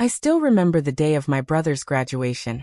I still remember the day of my brother's graduation.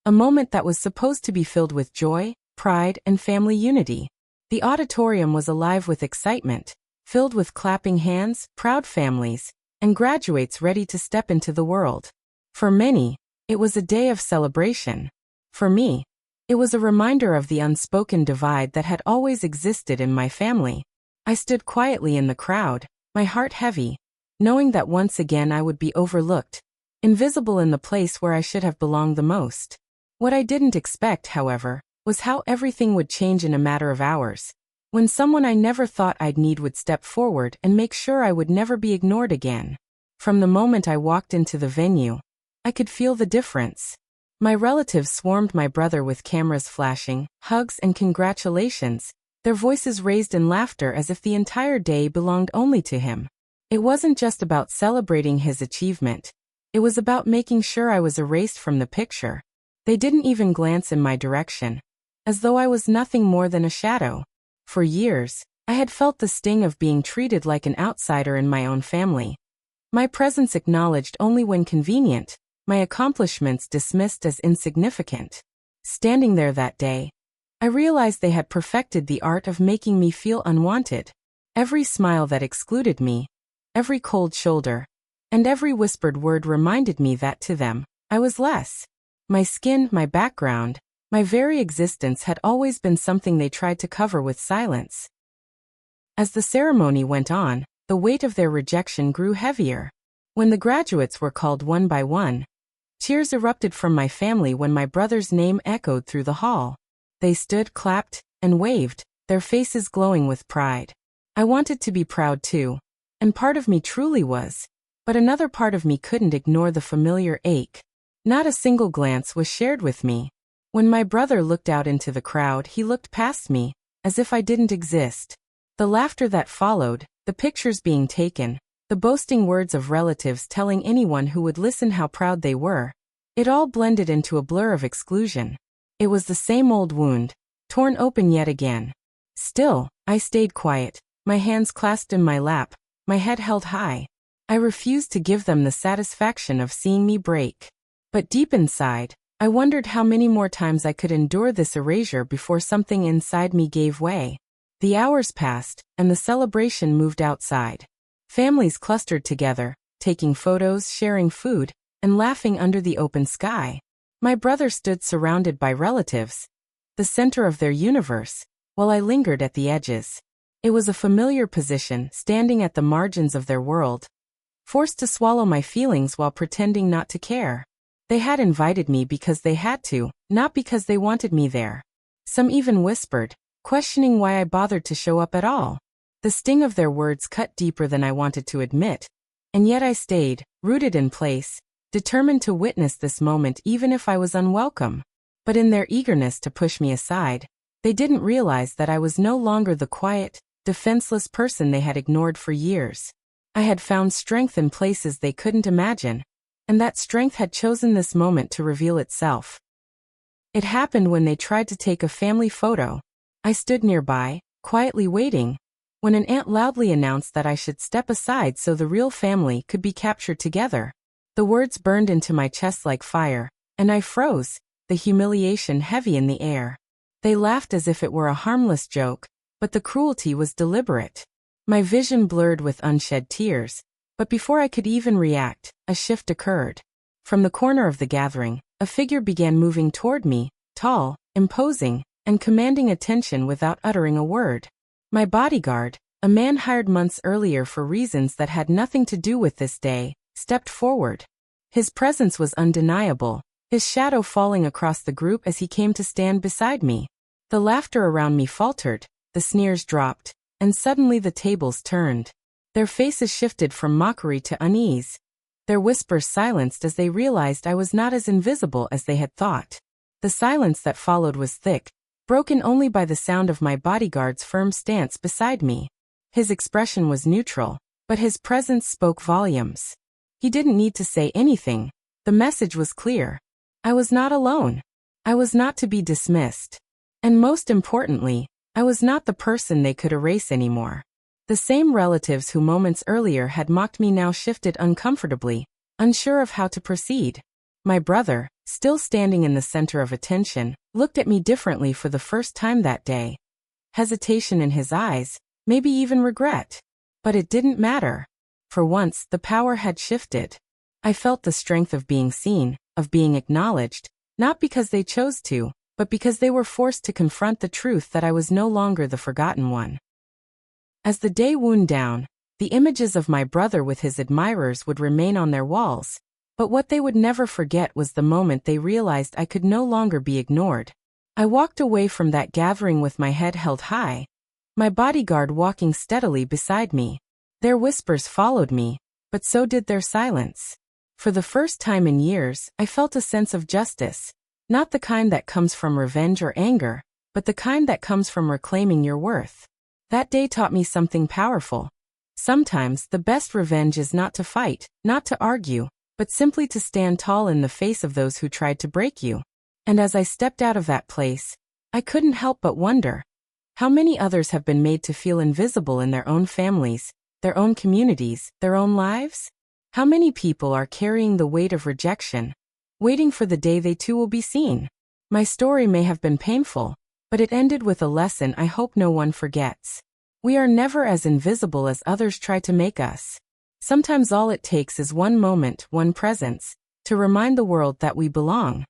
A moment that was supposed to be filled with joy, pride, and family unity. The auditorium was alive with excitement, filled with clapping hands, proud families, and graduates ready to step into the world. For many, it was a day of celebration. For me, it was a reminder of the unspoken divide that had always existed in my family. I stood quietly in the crowd, my heart heavy, knowing that once again I would be overlooked, invisible in the place where I should have belonged the most. What I didn't expect, however, was how everything would change in a matter of hours, when someone I never thought I'd need would step forward and make sure I would never be ignored again. From the moment I walked into the venue, I could feel the difference. My relatives swarmed my brother with cameras flashing, hugs and congratulations, their voices raised in laughter as if the entire day belonged only to him. It wasn't just about celebrating his achievement. It was about making sure I was erased from the picture. They didn't even glance in my direction, as though I was nothing more than a shadow. For years, I had felt the sting of being treated like an outsider in my own family. My presence acknowledged only when convenient, my accomplishments dismissed as insignificant. Standing there that day, I realized they had perfected the art of making me feel unwanted. Every smile that excluded me, every cold shoulder, and every whispered word reminded me that to them, I was less. My skin, my background, my very existence had always been something they tried to cover with silence. As the ceremony went on, the weight of their rejection grew heavier. When the graduates were called one by one, cheers erupted from my family when my brother's name echoed through the hall. They stood, clapped, and waved, their faces glowing with pride. I wanted to be proud too, and part of me truly was, but another part of me couldn't ignore the familiar ache. Not a single glance was shared with me. When my brother looked out into the crowd, he looked past me, as if I didn't exist. The laughter that followed, the pictures being taken, the boasting words of relatives telling anyone who would listen how proud they were, it all blended into a blur of exclusion. It was the same old wound, torn open yet again. Still, I stayed quiet, my hands clasped in my lap, my head held high. I refused to give them the satisfaction of seeing me break. But deep inside, I wondered how many more times I could endure this erasure before something inside me gave way. The hours passed, and the celebration moved outside. Families clustered together, taking photos, sharing food, and laughing under the open sky. My brother stood surrounded by relatives, the center of their universe, while I lingered at the edges. It was a familiar position, standing at the margins of their world, forced to swallow my feelings while pretending not to care. They had invited me because they had to, not because they wanted me there. Some even whispered, questioning why I bothered to show up at all. The sting of their words cut deeper than I wanted to admit, and yet I stayed, rooted in place, determined to witness this moment even if I was unwelcome. But in their eagerness to push me aside, they didn't realize that I was no longer the quiet, defenseless person they had ignored for years. I had found strength in places they couldn't imagine, and that strength had chosen this moment to reveal itself. It happened when they tried to take a family photo. I stood nearby, quietly waiting, when an aunt loudly announced that I should step aside so the real family could be captured together. The words burned into my chest like fire, and I froze, the humiliation heavy in the air. They laughed as if it were a harmless joke, but the cruelty was deliberate. My vision blurred with unshed tears, but before I could even react, a shift occurred. From the corner of the gathering, a figure began moving toward me, tall, imposing, and commanding attention without uttering a word. My bodyguard, a man hired months earlier for reasons that had nothing to do with this day, stepped forward. His presence was undeniable, his shadow falling across the group as he came to stand beside me. The laughter around me faltered, the sneers dropped, and suddenly the tables turned. Their faces shifted from mockery to unease. Their whispers silenced as they realized I was not as invisible as they had thought. The silence that followed was thick, broken only by the sound of my bodyguard's firm stance beside me. His expression was neutral, but his presence spoke volumes. He didn't need to say anything. The message was clear. I was not alone. I was not to be dismissed. And most importantly, I was not the person they could erase anymore. The same relatives who moments earlier had mocked me now shifted uncomfortably, unsure of how to proceed. My brother, still standing in the center of attention, looked at me differently for the first time that day. Hesitation in his eyes, maybe even regret. But it didn't matter. For once, the power had shifted. I felt the strength of being seen, of being acknowledged, not because they chose to, but because they were forced to confront the truth that I was no longer the forgotten one. As the day wound down, the images of my brother with his admirers would remain on their walls, but what they would never forget was the moment they realized I could no longer be ignored. I walked away from that gathering with my head held high, my bodyguard walking steadily beside me. Their whispers followed me, but so did their silence. For the first time in years, I felt a sense of justice, not the kind that comes from revenge or anger, but the kind that comes from reclaiming your worth. That day taught me something powerful. Sometimes the best revenge is not to fight, not to argue, but simply to stand tall in the face of those who tried to break you. And as I stepped out of that place, I couldn't help but wonder, how many others have been made to feel invisible in their own families, their own communities, their own lives? How many people are carrying the weight of rejection, waiting for the day they too will be seen? My story may have been painful, but it ended with a lesson I hope no one forgets. We are never as invisible as others try to make us. Sometimes all it takes is one moment, one presence, to remind the world that we belong.